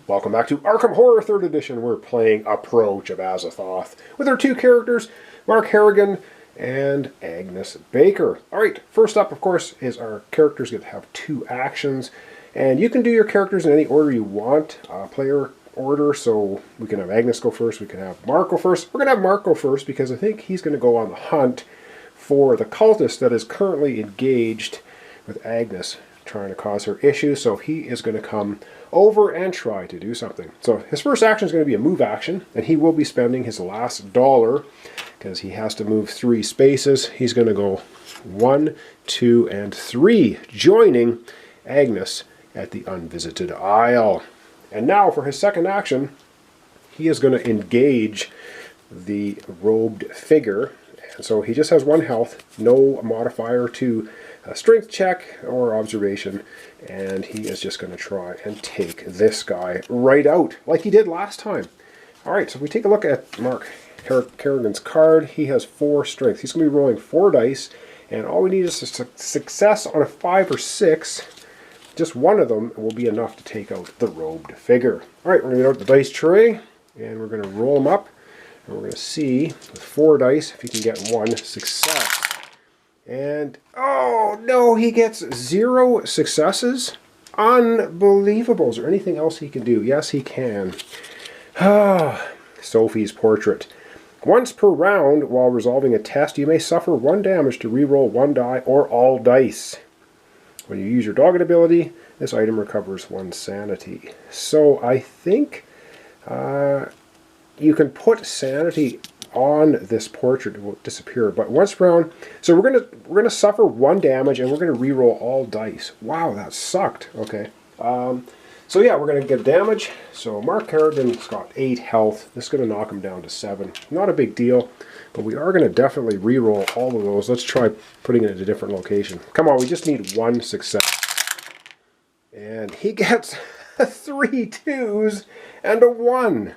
Welcome back to Arkham Horror 3rd Edition. We're playing Approach of Azathoth with our two characters, Mark Harrigan and Agnes Baker. Alright, first up, of course, is our characters get to have two actions. And you can do your characters in any order you want, player order, so we can have Agnes go first, we can have Mark go first. We're going to have Mark go first because I think he's going to go on the hunt for the cultist that is currently engaged with Agnes, trying to cause her issues, so he is going to come over and try to do something. So his first action is going to be a move action, and he will be spending his last dollar because he has to move 3 spaces. He's going to go 1, 2, and 3, joining Agnes at the Unvisited Isle. And now for his second action, he is going to engage the robed figure. And so he just has 1 health, no modifier to a strength check or observation, and he is just going to try and take this guy right out like he did last time. Alright, so if we take a look at Mark Harrigan's card, he has 4 strength. He's going to be rolling 4 dice, and all we need is a success on a 5 or 6. Just one of them will be enough to take out the robed figure. Alright, we're going to get out the dice tray, and we're going to roll them up, and we're going to see with 4 dice if he can get 1 success. And, oh no, he gets 0 successes? Unbelievable. Is there anything else he can do? Yes, he can. Sophie's Portrait. Once per round, while resolving a test, you may suffer 1 damage to reroll 1 die or all dice. When you use your dogged ability, this item recovers 1 sanity. So I think you can put sanity on this portrait, it will disappear, but once per round, so we're gonna suffer 1 damage and we're gonna reroll all dice. Wow, that sucked. Okay, so yeah, we're gonna get damage. So Mark Harrigan's got 8 health. This is gonna knock him down to 7. Not a big deal, but we are gonna definitely reroll all of those. Let's try putting it in a different location. Come on, we just need 1 success, and he gets 3 2s and a 1.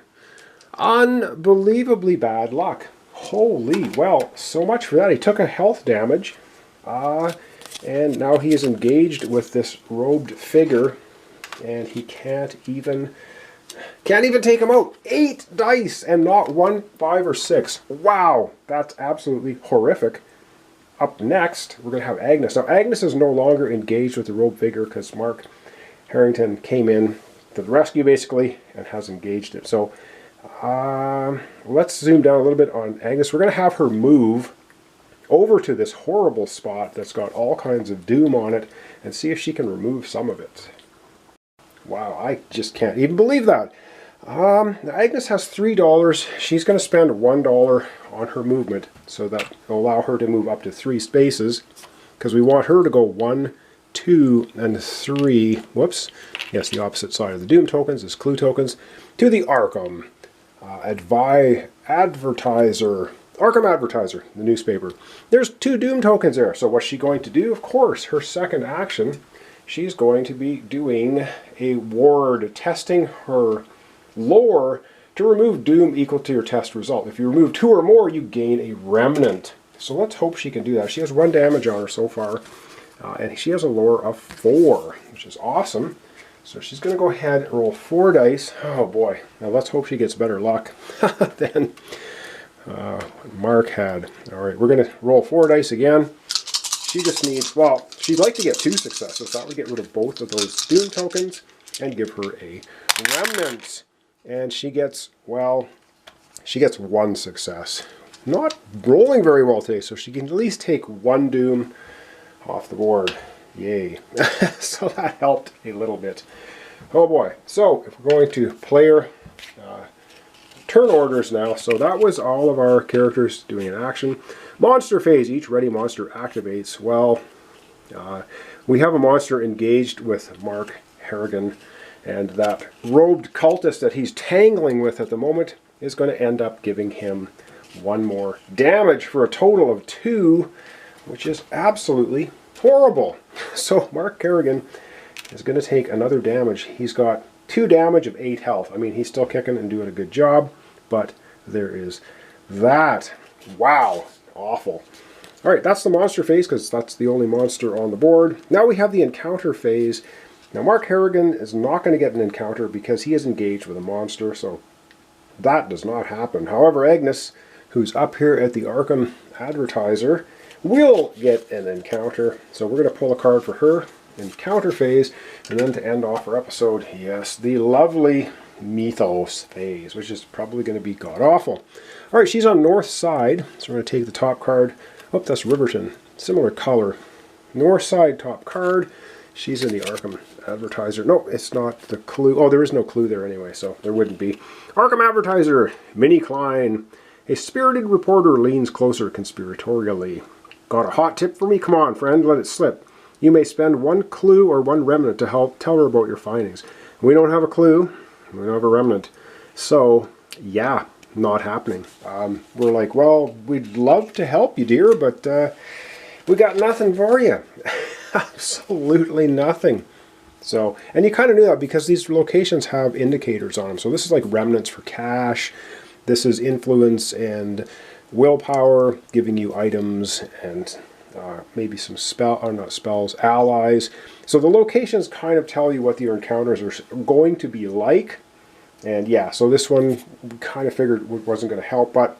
Unbelievably bad luck. Holy, well, so much for that. He took a health damage, and now he is engaged with this robed figure, and he can't even take him out. 8 dice and not 1, 5, or 6. Wow, that's absolutely horrific. Up next, we're going to have Agnes. Now, Agnes is no longer engaged with the robed figure because Mark Harrington came in to the rescue, basically, and has engaged it. So let's zoom down a little bit on Agnes. We're going to have her move over to this horrible spot that's got all kinds of doom on it and see if she can remove some of it. Wow, I just can't even believe that. Agnes has $3. She's going to spend $1 on her movement, so that will allow her to move up to 3 spaces, because we want her to go 1, 2, and 3. Whoops. Yes, the opposite side of the doom tokens is clue tokens to the Arkham Advertiser, the newspaper. There's 2 doom tokens there. So what's she going to do? Of course, her second action, she's going to be doing a ward, testing her lore to remove doom equal to your test result. If you remove 2 or more, you gain a remnant. So let's hope she can do that. She has 1 damage on her so far, and she has a lore of 4, which is awesome. So she's going to go ahead and roll 4 dice. Oh boy. Now let's hope she gets better luck than Mark had. Alright, we're going to roll 4 dice again. She just needs, well, she'd like to get 2 successes. That would get rid of both of those doom tokens and give her a remnant. And she gets, well, she gets 1 success. Not rolling very well today, so she can at least take 1 doom off the board. Yay. So that helped a little bit. Oh boy. So if we're going to player turn orders now, so that was all of our characters doing an action. Monster phase. Each ready monster activates. Well, we have a monster engaged with Mark Harrigan, and that robed cultist that he's tangling with at the moment is going to end up giving him 1 more damage for a total of 2, which is absolutely horrible. So Mark Harrigan is going to take another damage. He's got 2 damage of 8 health. I mean, he's still kicking and doing a good job, but there is that. Wow, awful. Alright, that's the monster phase because that's the only monster on the board. Now we have the encounter phase, Now Mark Harrigan is not going to get an encounter because he is engaged with a monster, so that does not happen. However, Agnes, who's up here at the Arkham Advertiser, will get an encounter. So we're going to pull a card for her, encounter phase, and then to end off our episode, yes, the lovely Mythos phase, which is probably going to be god-awful. Alright, she's on north side, so we're going to take the top card. Oh, that's Riverton. Similar color. North side top card. She's in the Arkham Advertiser. No, it's not the clue. Oh, there is no clue there anyway, so there wouldn't be. Arkham Advertiser, Minnie Klein. A spirited reporter leans closer conspiratorially. Got a hot tip for me? Come on, friend, let it slip. You may spend one clue or one remnant to help tell her about your findings. We don't have a clue. We don't have a remnant. So, yeah, not happening. We're like, well, we'd love to help you, dear, but we got nothing for you. Absolutely nothing. So, and you kind of knew that because these locations have indicators on them. So this is like remnants for cash. This is influence and willpower, giving you items and maybe some spells, allies. So the locations kind of tell you what your encounters are going to be like. And yeah, so this one we kind of figured wasn't going to help, but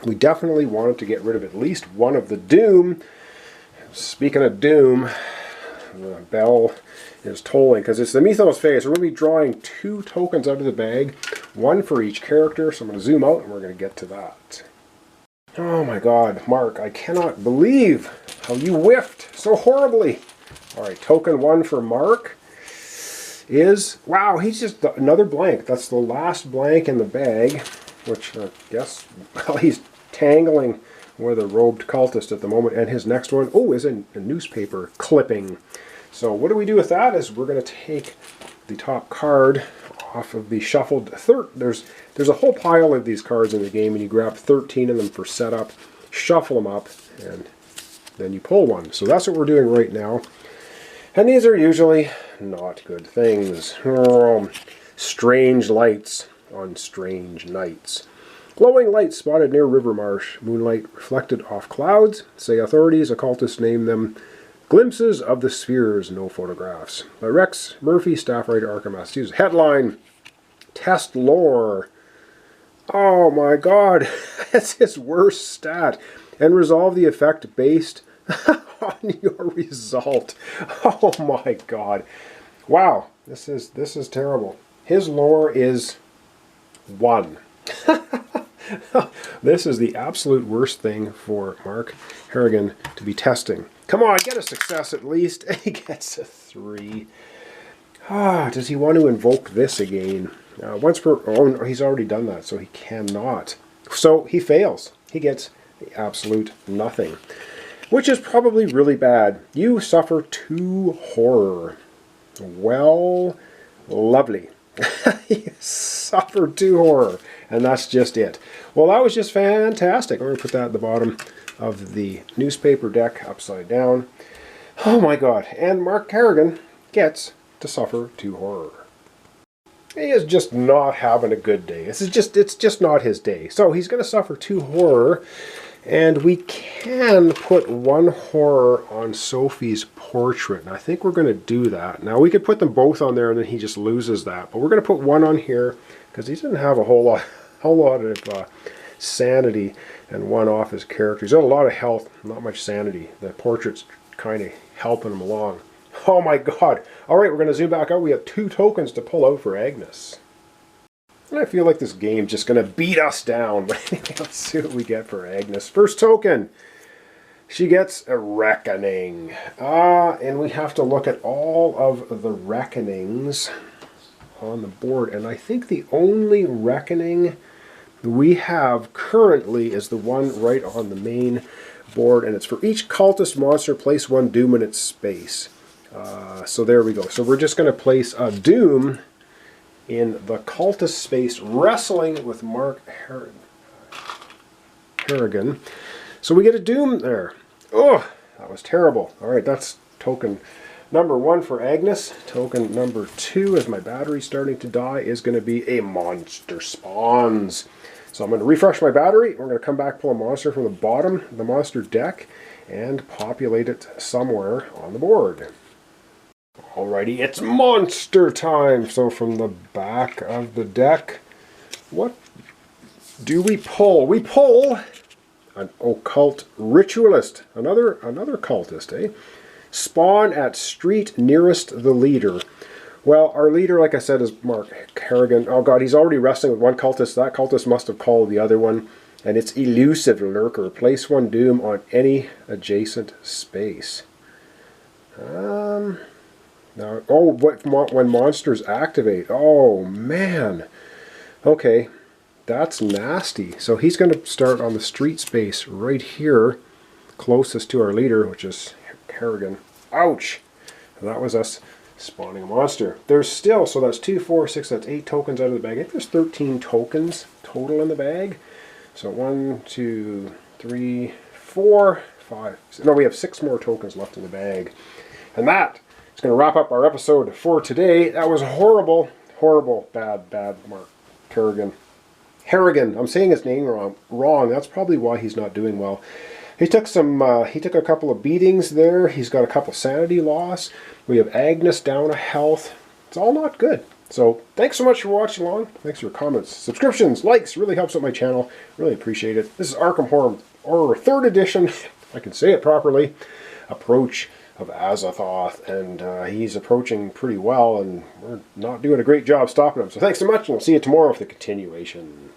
we definitely wanted to get rid of at least one of the Doom. Speaking of Doom, the bell is tolling because it's the Mythos phase. We're going to be drawing 2 tokens out of the bag, one for each character. So I'm going to zoom out and we're going to get to that. Oh my god, Mark, I cannot believe how you whiffed so horribly. Alright, token 1 for Mark is, wow, he's just another blank. That's the last blank in the bag, which I guess, well, he's tangling with a robed cultist at the moment. And his next one, oh, is a newspaper clipping. So what do we do with that is we're going to take the top card off of the shuffled there's a whole pile of these cards in the game, and you grab 13 of them for setup, shuffle them up, and then you pull one. So that's what we're doing right now. And these are usually not good things. Strange lights on strange nights. Glowing lights spotted near River Marsh. Moonlight reflected off clouds. Say authorities, occultists name them Glimpses of the Spheres, no photographs. By Rex Murphy, staff writer, Arkham, Massachusetts. Headline, Test Lore. Oh my god, that's his worst stat. And resolve the effect based on your result. Oh my god. Wow, this is terrible. His lore is 1. This is the absolute worst thing for Mark Harrigan to be testing. Come on, get a success at least. He gets a 3. Does he want to invoke this again? Once per... Oh, no, he's already done that, so he cannot. So he fails. He gets the absolute nothing, which is probably really bad. You suffer 2 horror. Well, lovely. You suffer 2 horror, and that's just it. Well, that was just fantastic. I'm going to put that at the bottom of the newspaper deck upside down. Oh my god. And Mark Harrigan gets to suffer 2 horror. He is just not having a good day. It's just not his day. So he's going to suffer 2 horror, and we can put 1 horror on Sophie's portrait. And I think we're going to do that. Now we could put them both on there and then he just loses that. But we're going to put 1 on here because he doesn't have a whole lot of sanity, and 1 off his character. He's got a lot of health, not much sanity. The portrait's kind of helping him along. Oh my god. Alright, we're going to zoom back out. We have 2 tokens to pull out for Agnes. And I feel like this game's just going to beat us down. But anyway, let's see what we get for Agnes. First token. She gets a Reckoning. And we have to look at all of the Reckonings on the board. And I think the only Reckoning we have currently is the one right on the main board, and it's for each cultist monster, place 1 Doom in its space. So there we go. So we're just going to place a Doom in the cultist space, wrestling with Mark Harrigan. So we get a Doom there. Oh, that was terrible. Alright, that's token number 1 for Agnes. Token number 2, as my battery's starting to die, is going to be a Monster Spawns. So I'm going to refresh my battery. We're going to come back, pull a monster from the bottom of the monster deck, and populate it somewhere on the board. Alrighty, it's monster time! So from the back of the deck, what do we pull? We pull an occult ritualist. Another cultist, eh? Spawn at street nearest the leader. Well, our leader, like I said, is Mark Harrigan. Oh god, he's already wrestling with one cultist. That cultist must have called the other one. And it's Elusive Lurker. Place one doom on any adjacent space. Now, oh, when monsters activate. Oh, man. Okay, that's nasty. So he's going to start on the street space right here, closest to our leader, which is Harrigan. Ouch! That was us spawning a monster. There's still, so that's 2, 4, 6, that's 8 tokens out of the bag. I think there's 13 tokens total in the bag. So 1, 2, 3, 4, 5. No, we have 6 more tokens left in the bag. And that is going to wrap up our episode for today. That was horrible, horrible, bad Mark Harrigan. Harrigan. I'm saying his name wrong. That's probably why he's not doing well. He took a couple of beatings there. He's got a couple sanity loss. We have Agnes down a health. It's all not good. So thanks so much for watching along. Thanks for your comments, subscriptions, likes. Really helps out my channel. Really appreciate it. This is Arkham Horror 3rd edition. If I can say it properly. Approach of Azathoth, and he's approaching pretty well, and we're not doing a great job stopping him. So thanks so much, and we'll see you tomorrow for the continuation.